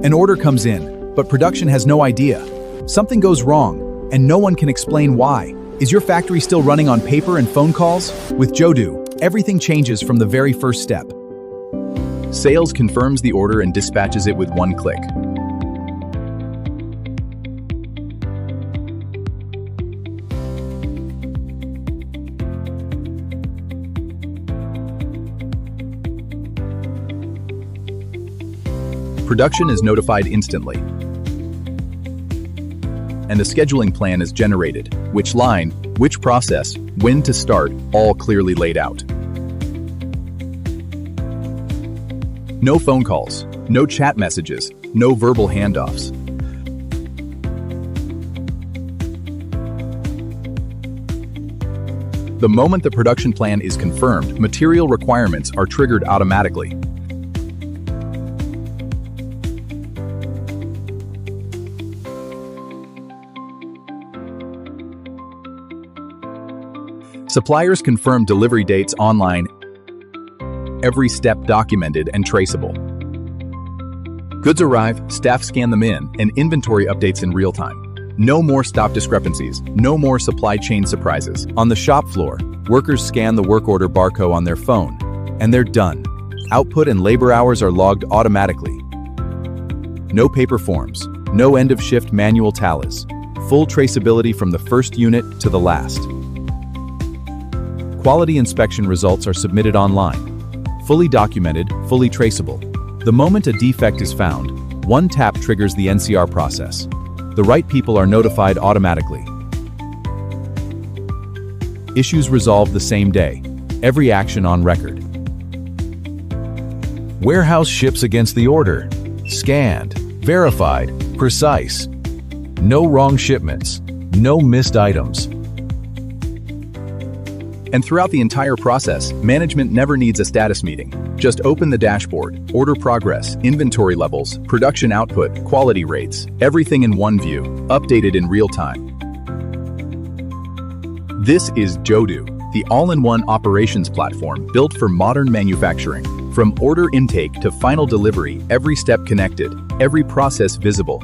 An order comes in, but production has no idea. Something goes wrong, and no one can explain why. Is your factory still running on paper and phone calls? With Jodoo, everything changes from the very first step. Sales confirms the order and dispatches it with one click. Production is notified instantly, and a scheduling plan is generated. Which line, which process, when to start, all clearly laid out. No phone calls, no chat messages, no verbal handoffs. The moment the production plan is confirmed, material requirements are triggered automatically. Suppliers confirm delivery dates online, every step documented and traceable. Goods arrive, staff scan them in, and inventory updates in real time. No more stock discrepancies, no more supply chain surprises. On the shop floor, workers scan the work order barcode on their phone, and they're done. Output and labor hours are logged automatically. No paper forms, no end-of-shift manual tallies. Full traceability from the first unit to the last. Quality inspection results are submitted online. Fully documented, fully traceable. The moment a defect is found, one tap triggers the NCR process. The right people are notified automatically. Issues resolved the same day. Every action on record. Warehouse ships against the order. Scanned, verified, precise. No wrong shipments. No missed items. And throughout the entire process, management never needs a status meeting. Just open the dashboard, order progress, inventory levels, production output, quality rates, everything in one view, updated in real time. This is Jodoo, the all-in-one operations platform built for modern manufacturing. From order intake to final delivery, every step connected, every process visible.